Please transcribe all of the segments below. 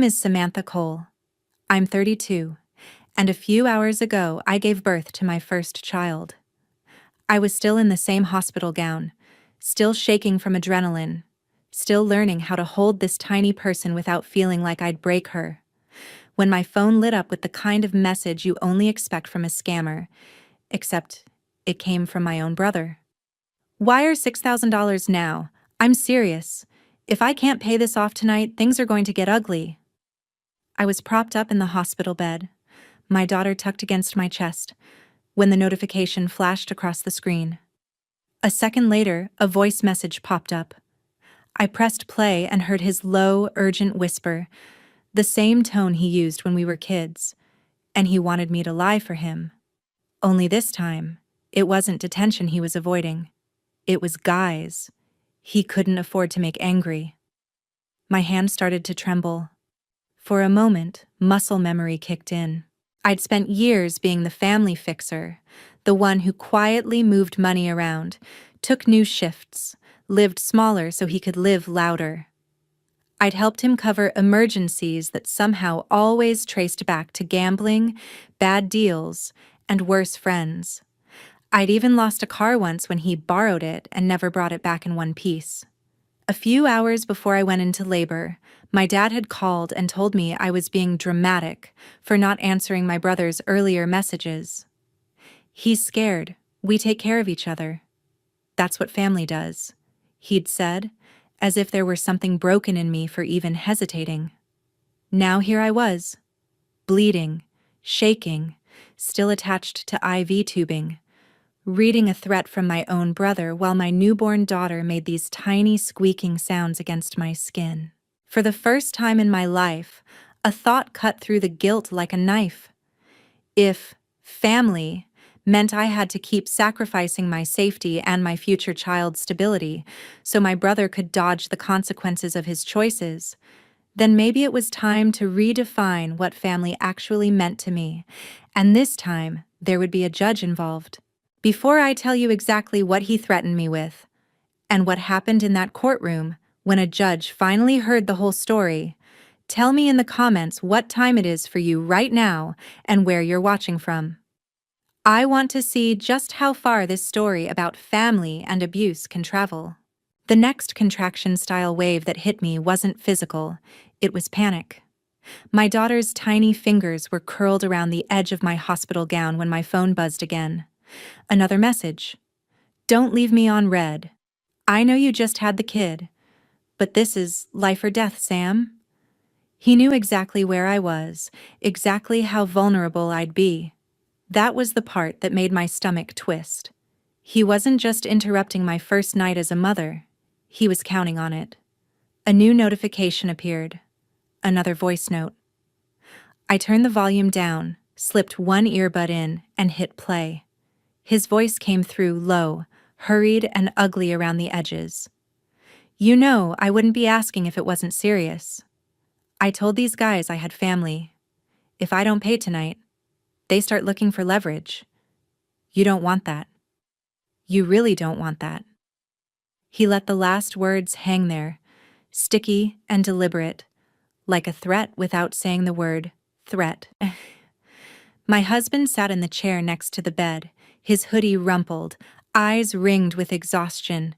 name is Samantha Cole. I'm 32, and a few hours ago I gave birth to my first child. I was still in the same hospital gown, still shaking from adrenaline, still learning how to hold this tiny person without feeling like I'd break her, when my phone lit up with the kind of message you only expect from a scammer, except it came from my own brother. "Wire $6,000 now. I'm serious. If I can't pay this off tonight, things are going to get ugly." I was propped up in the hospital bed, my daughter tucked against my chest, when the notification flashed across the screen. A second later, a voice message popped up. I pressed play and heard his low, urgent whisper, the same tone he used when we were kids, and he wanted me to lie for him. Only this time, it wasn't detention he was avoiding. It was guys he couldn't afford to make angry. My hand started to tremble. For a moment, muscle memory kicked in. I'd spent years being the family fixer, the one who quietly moved money around, took new shifts, lived smaller so he could live louder. I'd helped him cover emergencies that somehow always traced back to gambling, bad deals, and worse friends. I'd even lost a car once when he borrowed it and never brought it back in one piece. A few hours before I went into labor, my dad had called and told me I was being dramatic for not answering my brother's earlier messages. "He's scared. We take care of each other. That's what family does," he'd said, as if there were something broken in me for even hesitating. Now here I was, bleeding, shaking, still attached to IV tubing, reading a threat from my own brother while my newborn daughter made these tiny squeaking sounds against my skin. For the first time in my life, a thought cut through the guilt like a knife. If family meant I had to keep sacrificing my safety and my future child's stability so my brother could dodge the consequences of his choices, then maybe it was time to redefine what family actually meant to me, and this time there would be a judge involved. Before I tell you exactly what he threatened me with, and what happened in that courtroom when a judge finally heard the whole story, tell me in the comments what time it is for you right now and where you're watching from. I want to see just how far this story about family and abuse can travel. The next contraction-style wave that hit me wasn't physical, it was panic. My daughter's tiny fingers were curled around the edge of my hospital gown when my phone buzzed again. Another message. "Don't leave me on red. I know you just had the kid, but this is life or death, Sam." He knew exactly where I was, exactly how vulnerable I'd be. That was the part that made my stomach twist. He wasn't just interrupting my first night as a mother. He was counting on it. A new notification appeared. Another voice note. I turned the volume down, slipped one earbud in, and hit play. His voice came through low, hurried and ugly around the edges. "You know, I wouldn't be asking if it wasn't serious. I told these guys I had family. If I don't pay tonight, they start looking for leverage. You don't want that. You really don't want that." He let the last words hang there, sticky and deliberate, like a threat without saying the word threat. My husband sat in the chair next to the bed, his hoodie rumpled, eyes ringed with exhaustion.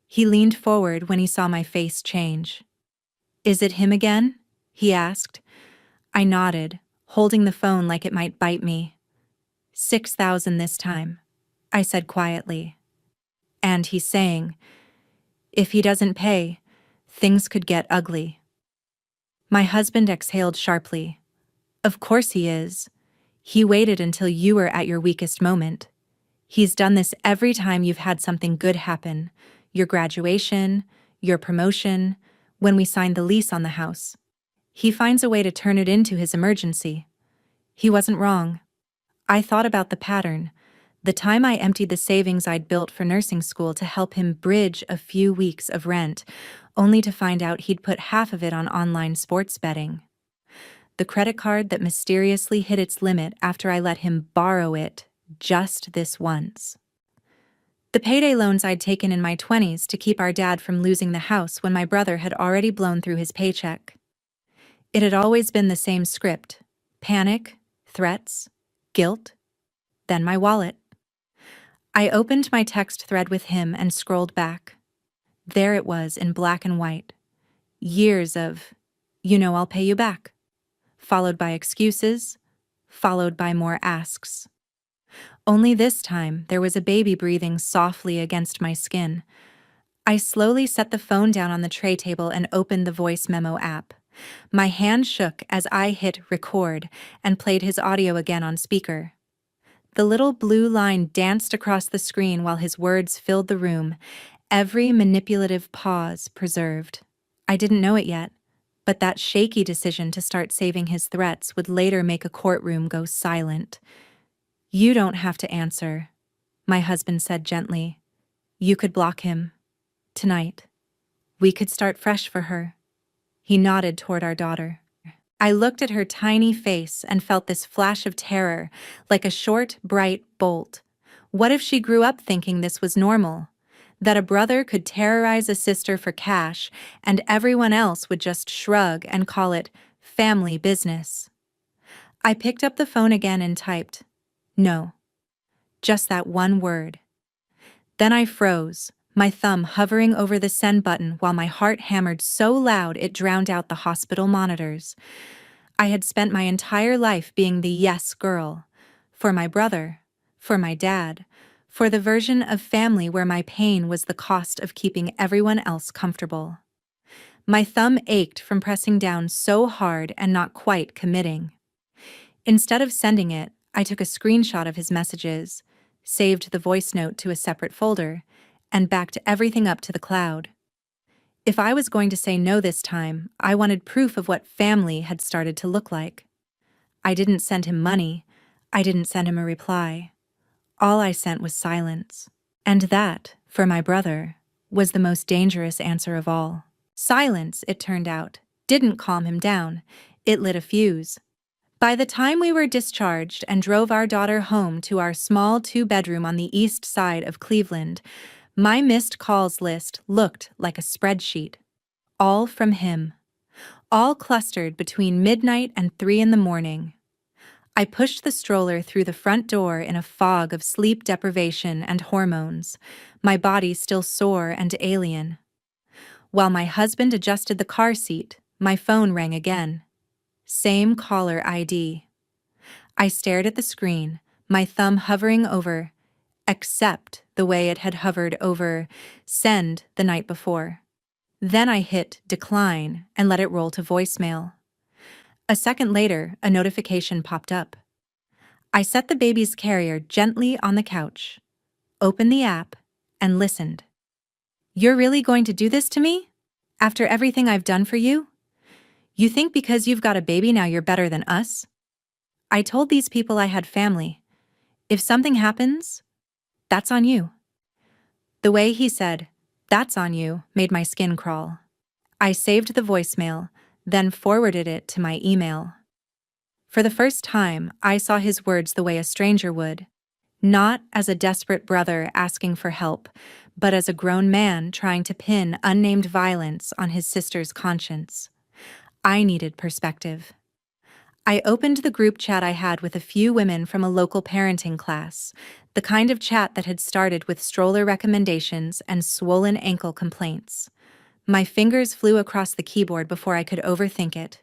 He leaned forward when he saw my face change. "Is it him again?" he asked. I nodded, holding the phone like it might bite me. 6,000 this time, I said quietly. "And he's saying, if he doesn't pay, things could get ugly." My husband exhaled sharply. "Of course he is. He waited until you were at your weakest moment. He's done this every time you've had something good happen. Your graduation, your promotion, when we signed the lease on the house. He finds a way to turn it into his emergency." He wasn't wrong. I thought about the pattern, the time I emptied the savings I'd built for nursing school to help him bridge a few weeks of rent, only to find out he'd put half of it on online sports betting. The credit card that mysteriously hit its limit after I let him borrow it just this once. The payday loans I'd taken in my 20s to keep our dad from losing the house when my brother had already blown through his paycheck. It had always been the same script: panic, threats, guilt, then my wallet. I opened my text thread with him and scrolled back. There it was in black and white. Years of, I'll pay you back, followed by excuses, followed by more asks. Only this time, there was a baby breathing softly against my skin. I slowly set the phone down on the tray table and opened the voice memo app. My hand shook as I hit record and played his audio again on speaker. The little blue line danced across the screen while his words filled the room, every manipulative pause preserved. I didn't know it yet, but that shaky decision to start saving his threats would later make a courtroom go silent. "You don't have to answer," my husband said gently. "You could block him. Tonight. We could start fresh for her." He nodded toward our daughter. I looked at her tiny face and felt this flash of terror, like a short, bright bolt. What if she grew up thinking this was normal? That a brother could terrorize a sister for cash and everyone else would just shrug and call it family business. I picked up the phone again and typed, "No." Just that one word. Then I froze, my thumb hovering over the send button while my heart hammered so loud it drowned out the hospital monitors. I had spent my entire life being the yes girl. For my brother, for my dad, for the version of family where my pain was the cost of keeping everyone else comfortable. My thumb ached from pressing down so hard and not quite committing. Instead of sending it, I took a screenshot of his messages, saved the voice note to a separate folder, and backed everything up to the cloud. If I was going to say no this time, I wanted proof of what family had started to look like. I didn't send him money. I didn't send him a reply. All I sent was silence. And that, for my brother, was the most dangerous answer of all. Silence, it turned out, didn't calm him down. It lit a fuse. By the time we were discharged and drove our daughter home to our small 2-bedroom on the east side of Cleveland, my missed calls list looked like a spreadsheet. All from him. All clustered between midnight and 3 in the morning. I pushed the stroller through the front door in a fog of sleep deprivation and hormones, my body still sore and alien. While my husband adjusted the car seat, my phone rang again. Same caller ID. I stared at the screen, my thumb hovering over accept the way it had hovered over send the night before. Then I hit decline and let it roll to voicemail. A second later, a notification popped up. I set the baby's carrier gently on the couch, opened the app, and listened. "You're really going to do this to me? After everything I've done for you? You think because you've got a baby now you're better than us? I told these people I had family. If something happens, that's on you." The way he said, "That's on you," made my skin crawl. I saved the voicemail, then forwarded it to my email. For the first time, I saw his words the way a stranger would. Not as a desperate brother asking for help, but as a grown man trying to pin unnamed violence on his sister's conscience. I needed perspective. I opened the group chat I had with a few women from a local parenting class, the kind of chat that had started with stroller recommendations and swollen ankle complaints. My fingers flew across the keyboard before I could overthink it.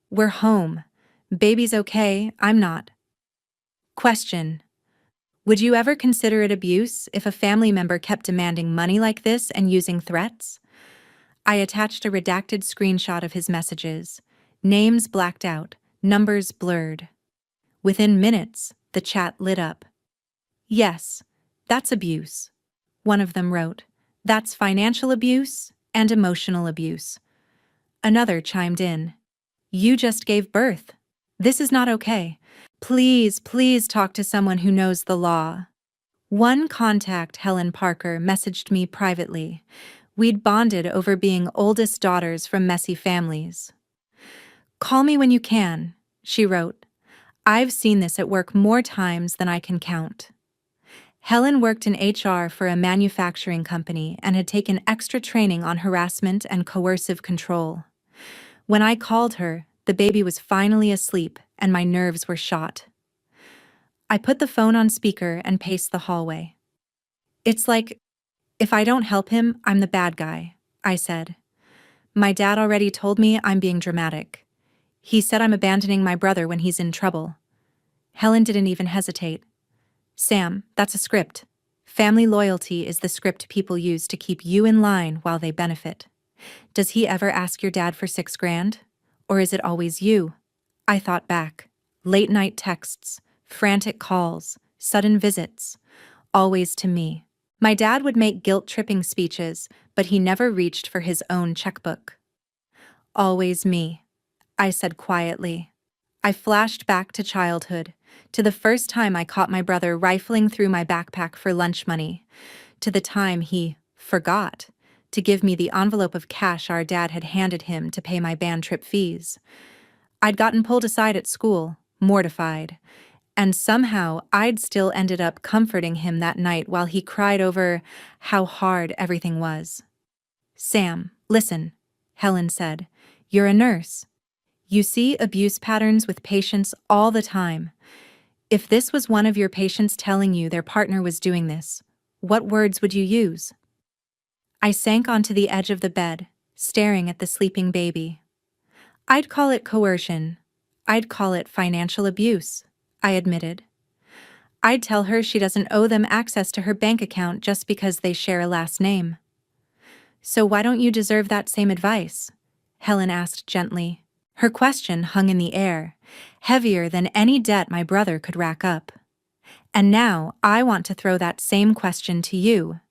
"We're home. Baby's okay, I'm not." Question: would you ever consider it abuse if a family member kept demanding money like this and using threats? I attached a redacted screenshot of his messages, names blacked out, numbers blurred. Within minutes, the chat lit up. "Yes, that's abuse." One of them wrote, "That's financial abuse and emotional abuse." Another chimed in, "You just gave birth. This is not okay. Please, please talk to someone who knows the law." One contact, Helen Parker, messaged me privately. We'd bonded over being oldest daughters from messy families. "Call me when you can," she wrote. "I've seen this at work more times than I can count." Helen worked in HR for a manufacturing company and had taken extra training on harassment and coercive control. When I called her, The baby was finally asleep, and my nerves were shot. I put the phone on speaker and paced the hallway. It's like, if I don't help him, I'm the bad guy, I said. My dad already told me I'm being dramatic. He said I'm abandoning my brother when he's in trouble. Helen didn't even hesitate. Sam, that's a script. Family loyalty is the script people use to keep you in line while they benefit. Does he ever ask your dad for $6,000? Or is it always you? I thought back. Late night texts, frantic calls, sudden visits. Always to me. My dad would make guilt-tripping speeches, but he never reached for his own checkbook. Always me, I said quietly. I flashed back to childhood, to the first time I caught my brother rifling through my backpack for lunch money, to the time he forgot to give me the envelope of cash our dad had handed him to pay my band trip fees. I'd gotten pulled aside at school, mortified, and somehow I'd still ended up comforting him that night while he cried over how hard everything was. Sam, listen, Helen said. You're a nurse. You see abuse patterns with patients all the time. If this was one of your patients telling you their partner was doing this, what words would you use? I sank onto the edge of the bed, staring at the sleeping baby. I'd call it coercion. I'd call it financial abuse, I admitted. I'd tell her she doesn't owe them access to her bank account just because they share a last name. So why don't you deserve that same advice? Helen asked gently. Her question hung in the air, heavier than any debt my brother could rack up. And now I want to throw that same question to you.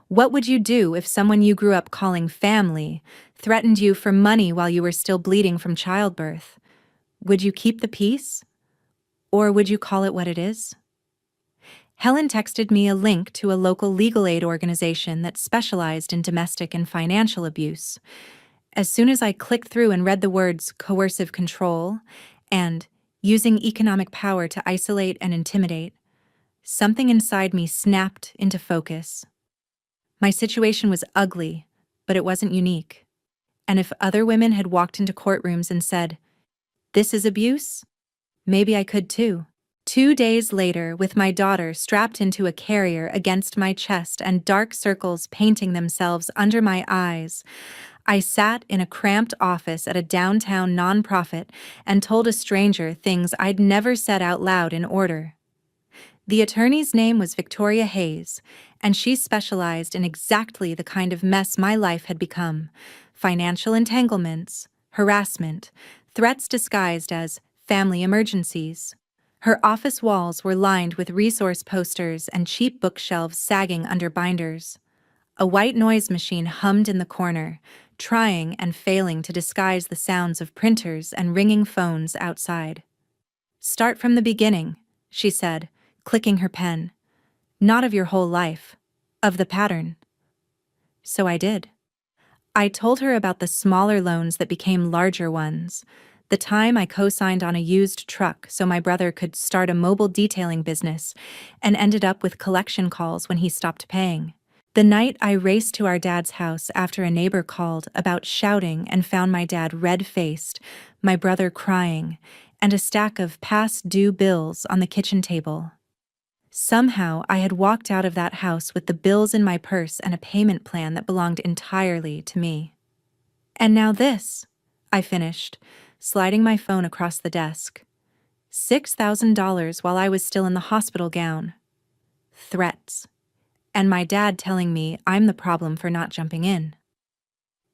What would you do if someone you grew up calling family threatened you for money while you were still bleeding from childbirth? Would you keep the peace? Or would you call it what it is? Helen texted me a link to a local legal aid organization that specialized in domestic and financial abuse. As soon as I clicked through and read the words coercive control and using economic power to isolate and intimidate, something inside me snapped into focus. My situation was ugly, but it wasn't unique. And if other women had walked into courtrooms and said, "This is abuse," maybe I could too. 2 days later, with my daughter strapped into a carrier against my chest and dark circles painting themselves under my eyes, I sat in a cramped office at a downtown nonprofit and told a stranger things I'd never said out loud in order. The attorney's name was Victoria Hayes, and she specialized in exactly the kind of mess my life had become: financial entanglements, harassment, threats disguised as family emergencies. Her office walls were lined with resource posters and cheap bookshelves sagging under binders. A white noise machine hummed in the corner, trying and failing to disguise the sounds of printers and ringing phones outside. "Start from the beginning," she said, clicking her pen. "Not of your whole life, of the pattern." So I did. I told her about the smaller loans that became larger ones, the time I co-signed on a used truck so my brother could start a mobile detailing business and ended up with collection calls when he stopped paying. The night I raced to our dad's house after a neighbor called about shouting and found my dad red-faced, my brother crying, and a stack of past-due bills on the kitchen table. Somehow I had walked out of that house with the bills in my purse and a payment plan that belonged entirely to me. And now this, I finished, sliding my phone across the desk. $6,000 while I was still in the hospital gown. Threats. And my dad telling me I'm the problem for not jumping in.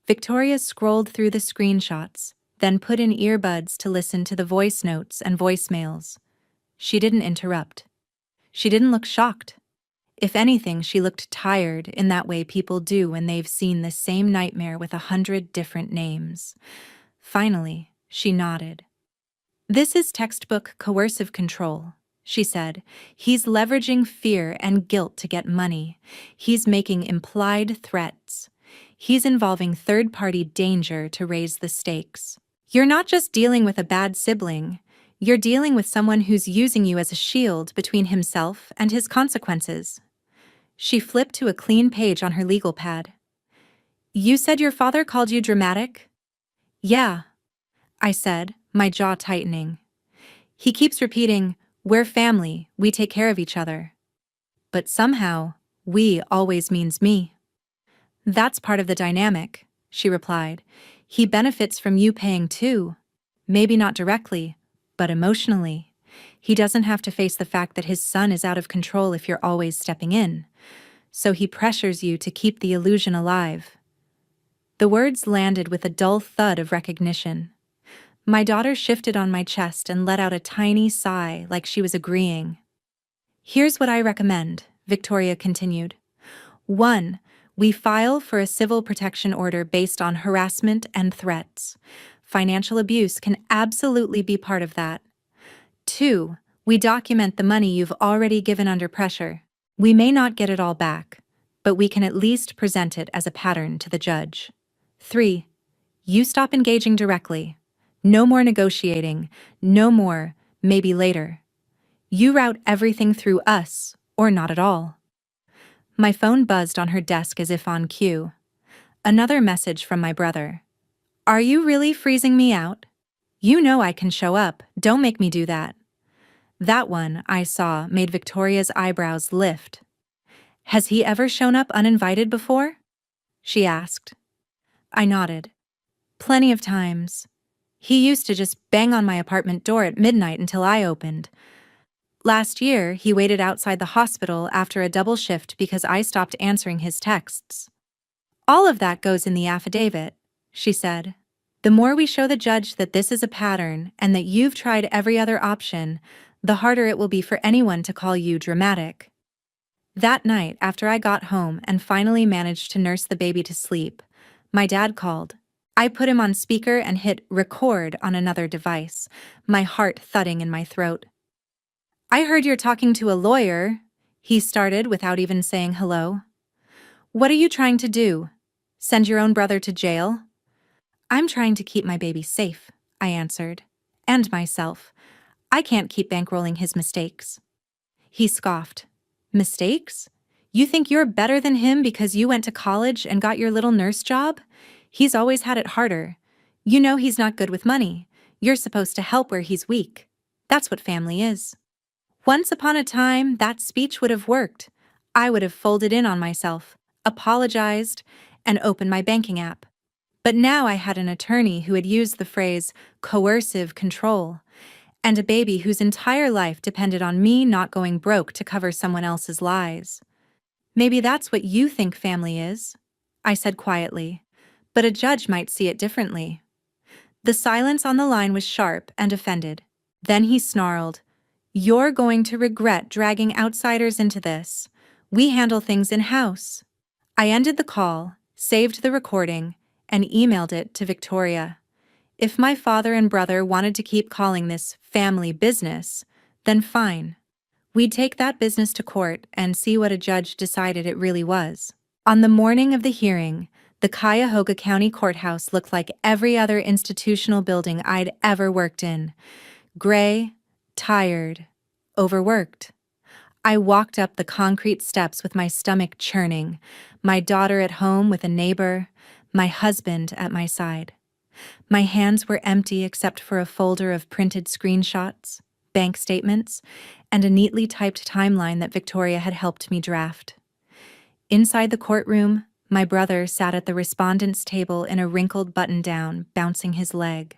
Victoria scrolled through the screenshots, then put in earbuds to listen to the voice notes and voicemails. She didn't interrupt. She didn't look shocked. If anything, she looked tired in that way people do when they've seen the same nightmare with 100 different names. Finally, she nodded. "This is textbook coercive control," she said. "He's leveraging fear and guilt to get money. He's making implied threats. He's involving third-party danger to raise the stakes. You're not just dealing with a bad sibling. You're dealing with someone who's using you as a shield between himself and his consequences." She flipped to a clean page on her legal pad. "You said your father called you dramatic?" "Yeah," I said, my jaw tightening. He keeps repeating, "We're family, we take care of each other." But somehow, "we" always means me. "That's part of the dynamic," she replied. "He benefits from you paying too. Maybe not directly, but emotionally. He doesn't have to face the fact that his son is out of control if you're always stepping in. So he pressures you to keep the illusion alive." The words landed with a dull thud of recognition. My daughter shifted on my chest and let out a tiny sigh like she was agreeing. "Here's what I recommend," Victoria continued. 1. We file for a civil protection order based on harassment and threats. Financial abuse can absolutely be part of that. 2. We document the money you've already given under pressure. We may not get it all back, but we can at least present it as a pattern to the judge. 3. You stop engaging directly. No more negotiating, no more, maybe later. You route everything through us, or not at all. My phone buzzed on her desk as if on cue. Another message from my brother. "Are you really freezing me out? You know I can show up, don't make me do that." That one, I saw, made Victoria's eyebrows lift. "Has he ever shown up uninvited before?" she asked. I nodded. "Plenty of times. He used to just bang on my apartment door at midnight until I opened. Last year, he waited outside the hospital after a double shift because I stopped answering his texts." "All of that goes in the affidavit," she said. "The more we show the judge that this is a pattern and that you've tried every other option, the harder it will be for anyone to call you dramatic." That night, after I got home and finally managed to nurse the baby to sleep, my dad called. I put him on speaker and hit record on another device, my heart thudding in my throat. "I heard you're talking to a lawyer," he started without even saying hello. "What are you trying to do? Send your own brother to jail?" "I'm trying to keep my baby safe," I answered. "And myself. I can't keep bankrolling his mistakes." He scoffed. "Mistakes? You think you're better than him because you went to college and got your little nurse job? He's always had it harder. You know he's not good with money. You're supposed to help where he's weak. That's what family is." Once upon a time, that speech would have worked. I would have folded in on myself, apologized, and opened my banking app. But now I had an attorney who had used the phrase coercive control, and a baby whose entire life depended on me not going broke to cover someone else's lies. "Maybe that's what you think family is," I said quietly, "but a judge might see it differently." The silence on the line was sharp and offended. Then he snarled, "You're going to regret dragging outsiders into this. We handle things in-house." I ended the call, saved the recording, and emailed it to Victoria. If my father and brother wanted to keep calling this family business, then fine. We'd take that business to court and see what a judge decided it really was. On the morning of the hearing, the Cuyahoga County Courthouse looked like every other institutional building I'd ever worked in. Gray, tired, overworked. I walked up the concrete steps with my stomach churning, my daughter at home with a neighbor, my husband at my side. My hands were empty except for a folder of printed screenshots, bank statements, and a neatly typed timeline that Victoria had helped me draft. Inside the courtroom, my brother sat at the respondent's table in a wrinkled button-down, bouncing his leg.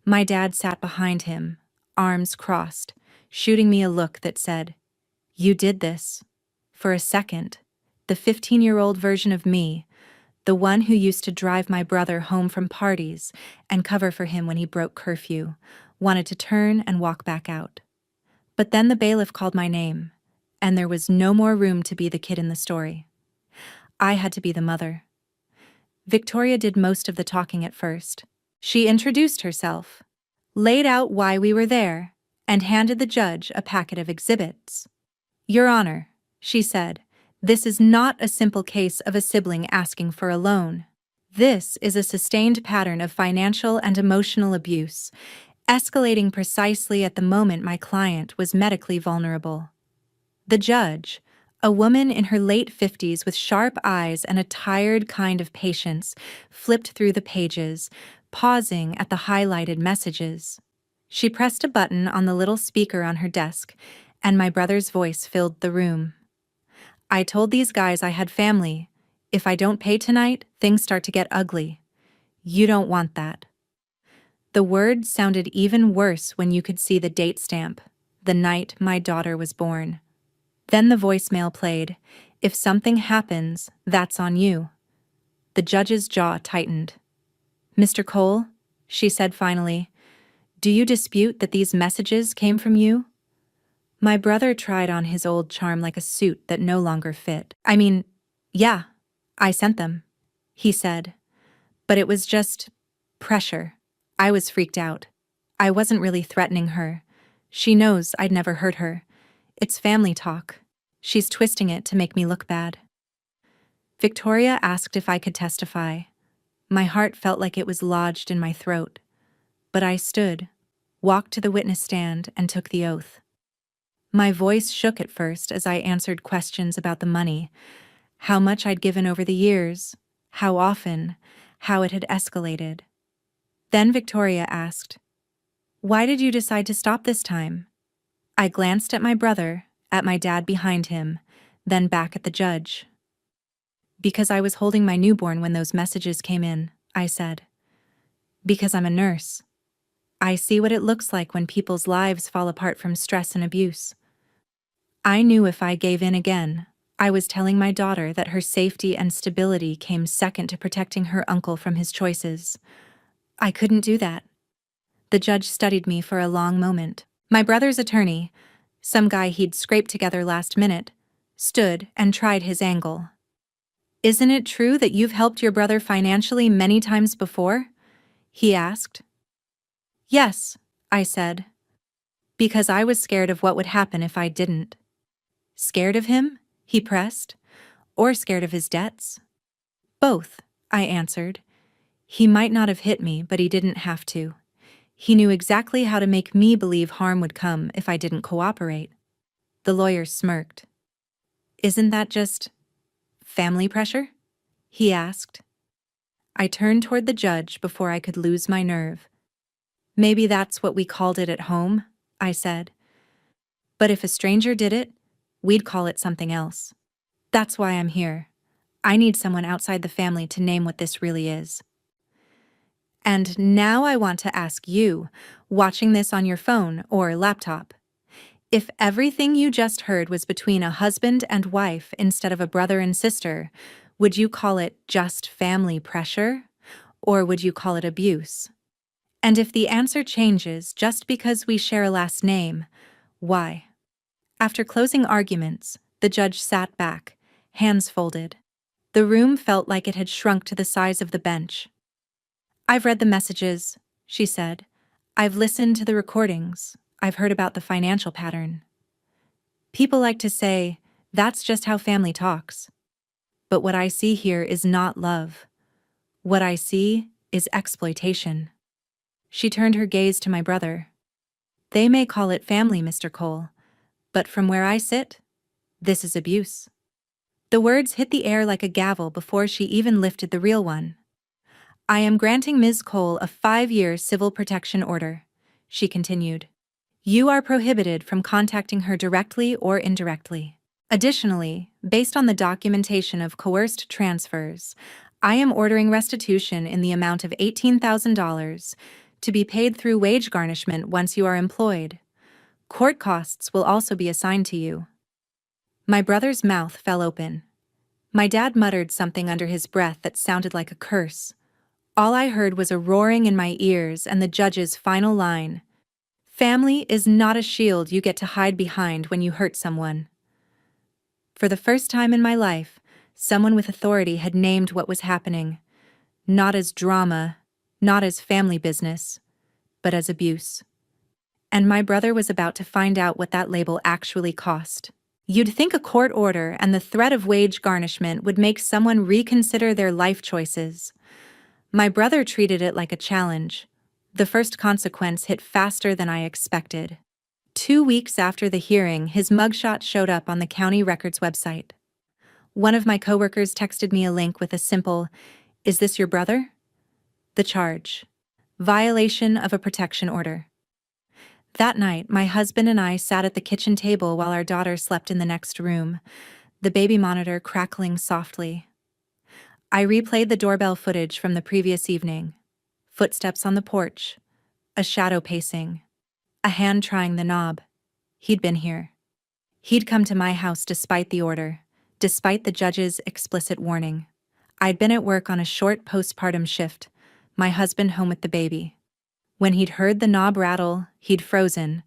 My dad sat behind him, arms crossed, shooting me a look that said, "You did this." For a second, the 15-year-old version of me, the one who used to drive my brother home from parties and cover for him when he broke curfew, wanted to turn and walk back out. But then the bailiff called my name, and there was no more room to be the kid in the story. I had to be the mother. Victoria did most of the talking at first. She introduced herself, laid out why we were there, and handed the judge a packet of exhibits. "Your Honor," she said, "this is not a simple case of a sibling asking for a loan. This is a sustained pattern of financial and emotional abuse, escalating precisely at the moment my client was medically vulnerable." The judge, a woman in her late 50s with sharp eyes and a tired kind of patience, flipped through the pages, pausing at the highlighted messages. She pressed a button on the little speaker on her desk, and my brother's voice filled the room. I told these guys I had family. If I don't pay tonight, things start to get ugly. You don't want that. The words sounded even worse when you could see the date stamp, the night my daughter was born. Then the voicemail played. If something happens, that's on you. The judge's jaw tightened. Mr. Cole, she said finally, do you dispute that these messages came from you? My brother tried on his old charm like a suit that no longer fit. Yeah, I sent them, he said. But it was just pressure. I was freaked out. I wasn't really threatening her. She knows I'd never hurt her. It's family talk. She's twisting it to make me look bad. Victoria asked if I could testify. My heart felt like it was lodged in my throat. But I stood, walked to the witness stand, and took the oath. My voice shook at first as I answered questions about the money, how much I'd given over the years, how often, how it had escalated. Then Victoria asked, "Why did you decide to stop this time?" I glanced at my brother, at my dad behind him, then back at the judge. "Because I was holding my newborn when those messages came in," I said. "Because I'm a nurse. I see what it looks like when people's lives fall apart from stress and abuse. I knew if I gave in again, I was telling my daughter that her safety and stability came second to protecting her uncle from his choices. I couldn't do that." The judge studied me for a long moment. My brother's attorney, some guy he'd scraped together last minute, stood and tried his angle. "Isn't it true that you've helped your brother financially many times before?" he asked. "Yes," I said, because I was scared of what would happen if I didn't. "Scared of him?" he pressed. "Or scared of his debts?" "Both," I answered. He might not have hit me, but he didn't have to. He knew exactly how to make me believe harm would come if I didn't cooperate. The lawyer smirked. "Isn't that just family pressure?" he asked. I turned toward the judge before I could lose my nerve. "Maybe that's what we called it at home," I said. "But if a stranger did it, we'd call it something else. That's why I'm here. I need someone outside the family to name what this really is." And now I want to ask you, watching this on your phone or laptop, if everything you just heard was between a husband and wife instead of a brother and sister, would you call it just family pressure? Or would you call it abuse? And if the answer changes just because we share a last name, why? After closing arguments, the judge sat back, hands folded. The room felt like it had shrunk to the size of the bench. "I've read the messages," she said. "I've listened to the recordings. I've heard about the financial pattern. People like to say, that's just how family talks. But what I see here is not love. What I see is exploitation." She turned her gaze to my brother. "They may call it family, Mr. Cole, but from where I sit, this is abuse." The words hit the air like a gavel before she even lifted the real one. "I am granting Ms. Cole a 5-year civil protection order," she continued. "You are prohibited from contacting her directly or indirectly. Additionally, based on the documentation of coerced transfers, I am ordering restitution in the amount of $18,000 to be paid through wage garnishment once you are employed. Court costs will also be assigned to you." My brother's mouth fell open. My dad muttered something under his breath that sounded like a curse. All I heard was a roaring in my ears and the judge's final line. "Family is not a shield you get to hide behind when you hurt someone." For the first time in my life, someone with authority had named what was happening, not as drama, not as family business, but as abuse. And my brother was about to find out what that label actually cost. You'd think a court order and the threat of wage garnishment would make someone reconsider their life choices. My brother treated it like a challenge. The first consequence hit faster than I expected. 2 weeks after the hearing, his mugshot showed up on the county records website. One of my coworkers texted me a link with a simple, "Is this your brother?" The charge: Violation of a protection order. That night, my husband and I sat at the kitchen table while our daughter slept in the next room, the baby monitor crackling softly. I replayed the doorbell footage from the previous evening. Footsteps on the porch, a shadow pacing, a hand trying the knob. He'd been here. He'd come to my house despite the order, despite the judge's explicit warning. I'd been at work on a short postpartum shift, my husband home with the baby. When he'd heard the knob rattle, he'd frozen,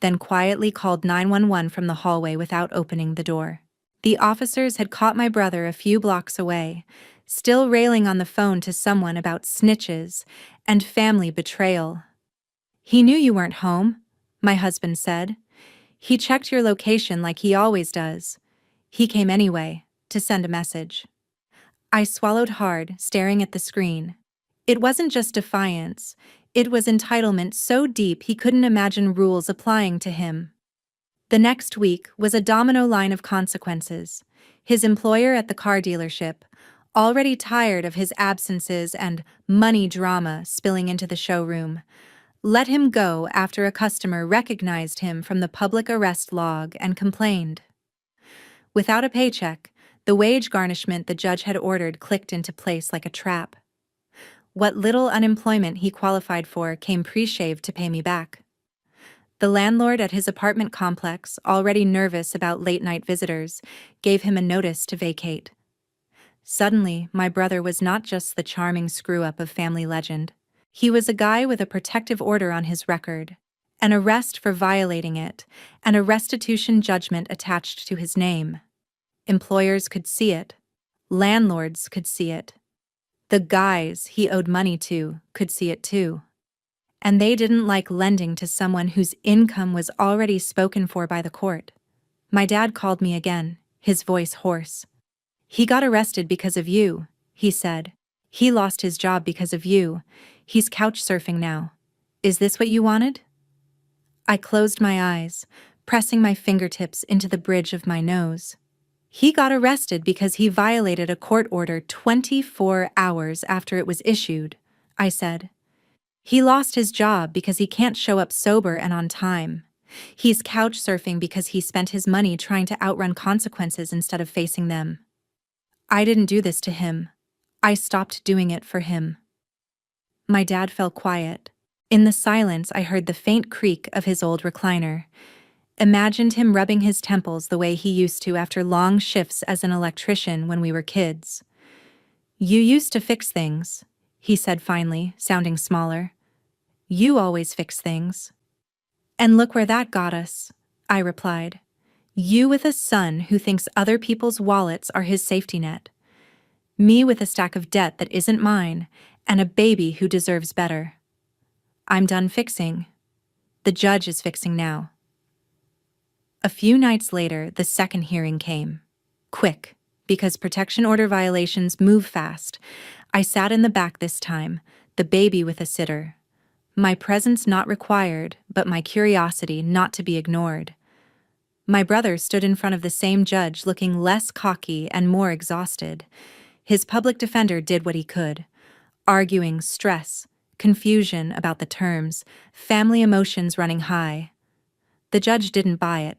then quietly called 911 from the hallway without opening the door. The officers had caught my brother a few blocks away, still railing on the phone to someone about snitches and family betrayal. "He knew you weren't home," my husband said. "He checked your location like he always does. He came anyway, to send a message." I swallowed hard, staring at the screen. It wasn't just defiance, it was entitlement so deep he couldn't imagine rules applying to him. The next week was a domino line of consequences. His employer at the car dealership, already tired of his absences and money drama spilling into the showroom, let him go after a customer recognized him from the public arrest log and complained. Without a paycheck, the wage garnishment the judge had ordered clicked into place like a trap. What little unemployment he qualified for came pre-shaved to pay me back. The landlord at his apartment complex, already nervous about late-night visitors, gave him a notice to vacate. Suddenly, my brother was not just the charming screw-up of family legend. He was a guy with a protective order on his record, an arrest for violating it, and a restitution judgment attached to his name. Employers could see it. Landlords could see it. The guys he owed money to could see it too. And they didn't like lending to someone whose income was already spoken for by the court. My dad called me again, his voice hoarse. "He got arrested because of you," he said. "He lost his job because of you. He's couch surfing now. Is this what you wanted?" I closed my eyes, pressing my fingertips into the bridge of my nose. "He got arrested because he violated a court order 24 hours after it was issued," I said. "He lost his job because he can't show up sober and on time. He's couch surfing because he spent his money trying to outrun consequences instead of facing them. I didn't do this to him. I stopped doing it for him." My dad fell quiet. In the silence, I heard the faint creak of his old recliner. Imagined him rubbing his temples the way he used to after long shifts as an electrician when we were kids. "You used to fix things," he said finally, sounding smaller. "You always fix things." "And look where that got us," I replied. "You with a son who thinks other people's wallets are his safety net. Me with a stack of debt that isn't mine, and a baby who deserves better. I'm done fixing. The judge is fixing now." A few nights later, the second hearing came. Quick, because protection order violations move fast. I sat in the back this time, the baby with a sitter. My presence not required, but my curiosity not to be ignored. My brother stood in front of the same judge looking less cocky and more exhausted. His public defender did what he could, arguing stress, confusion about the terms, family emotions running high. The judge didn't buy it.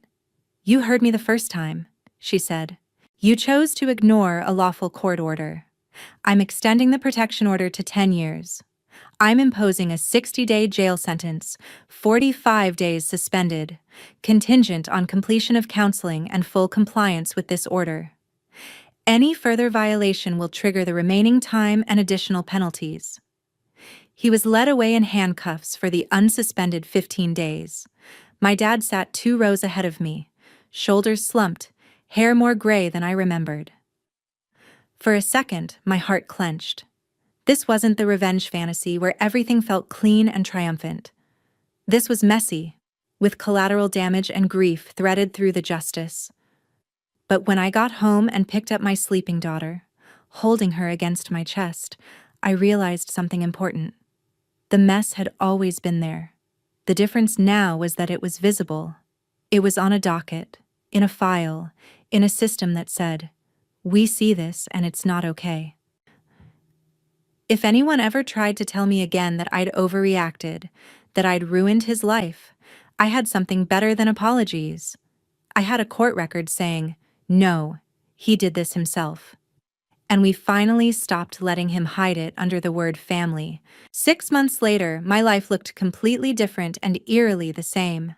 "You heard me the first time," she said. "You chose to ignore a lawful court order. I'm extending the protection order to 10 years. I'm imposing a 60-day jail sentence, 45 days suspended, contingent on completion of counseling and full compliance with this order. Any further violation will trigger the remaining time and additional penalties." He was led away in handcuffs for the unsuspended 15 days. My dad sat 2 rows ahead of me, shoulders slumped, hair more gray than I remembered. For a second, my heart clenched. This wasn't the revenge fantasy where everything felt clean and triumphant. This was messy, with collateral damage and grief threaded through the justice. But when I got home and picked up my sleeping daughter, holding her against my chest, I realized something important. The mess had always been there. The difference now was that it was visible. It was on a docket, in a file, in a system that said, "We see this and it's not okay." If anyone ever tried to tell me again that I'd overreacted, that I'd ruined his life, I had something better than apologies. I had a court record saying, no, he did this himself. And we finally stopped letting him hide it under the word family. 6 months later, my life looked completely different and eerily the same.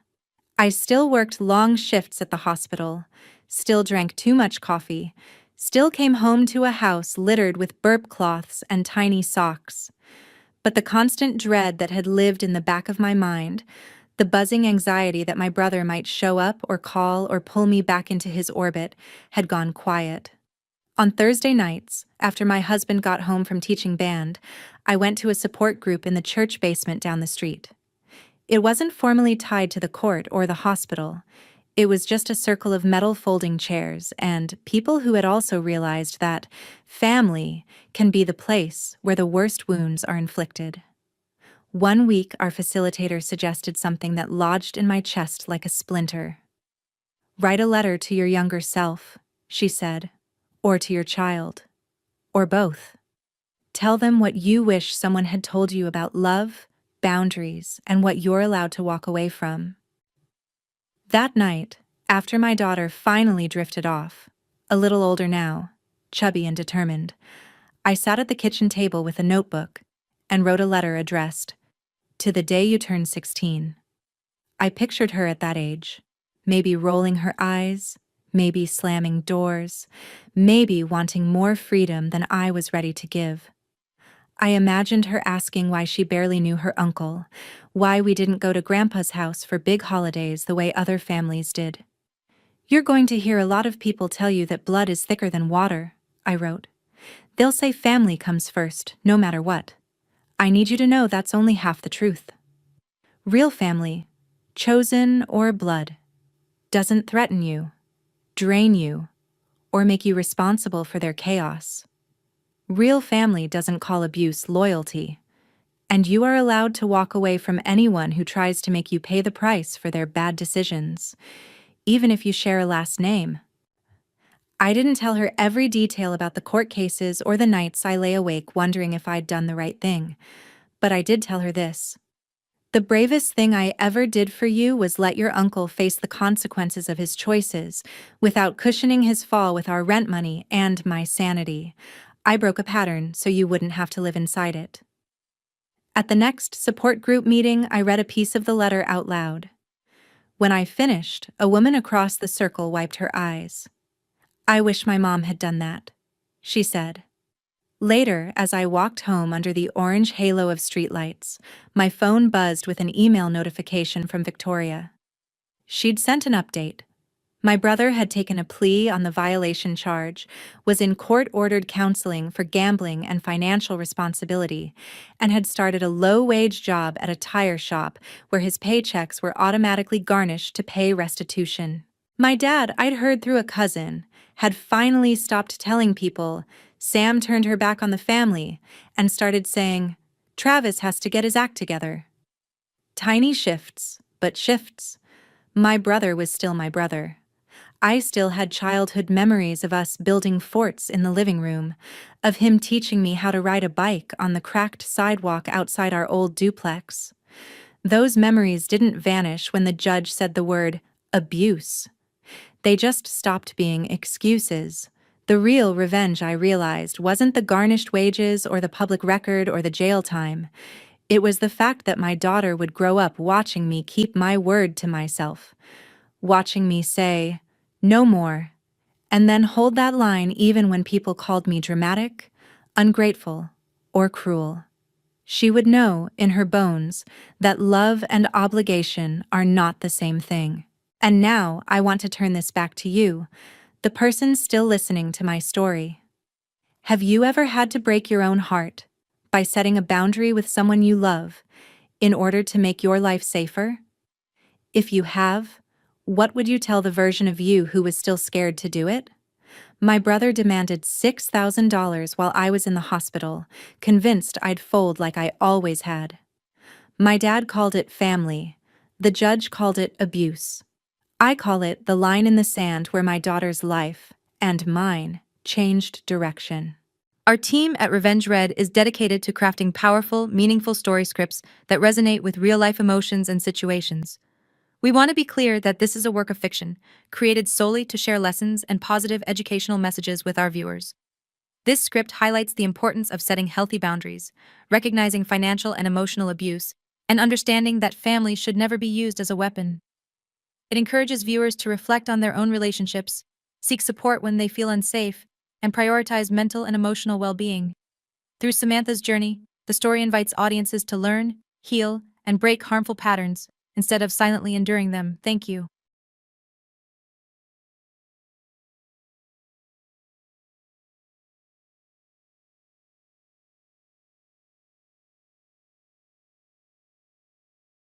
I still worked long shifts at the hospital, still drank too much coffee, still came home to a house littered with burp cloths and tiny socks. But the constant dread that had lived in the back of my mind, the buzzing anxiety that my brother might show up or call or pull me back into his orbit, had gone quiet. On Thursday nights, after my husband got home from teaching band, I went to a support group in the church basement down the street. It wasn't formally tied to the court or the hospital. It was just a circle of metal folding chairs and people who had also realized that family can be the place where the worst wounds are inflicted. One week, our facilitator suggested something that lodged in my chest like a splinter. Write a letter to your younger self, she said, or to your child, or both. Tell them what you wish someone had told you about love, boundaries, and what you're allowed to walk away from. That night, after my daughter finally drifted off, a little older now, chubby and determined, I sat at the kitchen table with a notebook and wrote a letter addressed, "To the day you turn 16. I pictured her at that age, maybe rolling her eyes, maybe slamming doors, maybe wanting more freedom than I was ready to give. I imagined her asking why she barely knew her uncle, why we didn't go to Grandpa's house for big holidays the way other families did. You're going to hear a lot of people tell you that blood is thicker than water, I wrote. They'll say family comes first, no matter what. I need you to know that's only half the truth. Real family, chosen or blood, doesn't threaten you, drain you, or make you responsible for their chaos. Real family doesn't call abuse loyalty, and you are allowed to walk away from anyone who tries to make you pay the price for their bad decisions, even if you share a last name. I didn't tell her every detail about the court cases or the nights I lay awake wondering if I'd done the right thing, but I did tell her this. The bravest thing I ever did for you was let your uncle face the consequences of his choices without cushioning his fall with our rent money and my sanity. I broke a pattern so you wouldn't have to live inside it. At the next support group meeting, I read a piece of the letter out loud. When I finished, a woman across the circle wiped her eyes. I wish my mom had done that, she said. Later, as I walked home under the orange halo of streetlights, my phone buzzed with an email notification from Victoria. She'd sent an update. My brother had taken a plea on the violation charge, was in court-ordered counseling for gambling and financial responsibility, and had started a low-wage job at a tire shop where his paychecks were automatically garnished to pay restitution. My dad, I'd heard through a cousin, had finally stopped telling people Sam turned her back on the family and started saying, Travis has to get his act together. Tiny shifts, but shifts. My brother was still my brother. I still had childhood memories of us building forts in the living room, of him teaching me how to ride a bike on the cracked sidewalk outside our old duplex. Those memories didn't vanish when the judge said the word abuse. They just stopped being excuses. The real revenge, I realized, wasn't the garnished wages or the public record or the jail time. It was the fact that my daughter would grow up watching me keep my word to myself, watching me say, no more, and then hold that line even when people called me dramatic, ungrateful, or cruel. She would know, in her bones, that love and obligation are not the same thing. And now I want to turn this back to you, the person still listening to my story. Have you ever had to break your own heart by setting a boundary with someone you love in order to make your life safer? If you have, what would you tell the version of you who was still scared to do it? My brother demanded $6,000 while I was in the hospital, convinced I'd fold like I always had. My dad called it family. The judge called it abuse. I call it the line in the sand where my daughter's life, and mine, changed direction. Our team at Revenge Red is dedicated to crafting powerful, meaningful story scripts that resonate with real life emotions and situations. We want to be clear that this is a work of fiction, created solely to share lessons and positive educational messages with our viewers. This script highlights the importance of setting healthy boundaries, recognizing financial and emotional abuse, and understanding that family should never be used as a weapon. It encourages viewers to reflect on their own relationships, seek support when they feel unsafe, and prioritize mental and emotional well being. Through Samantha's journey, the story invites audiences to learn, heal, and break harmful patterns instead of silently enduring them. Thank you.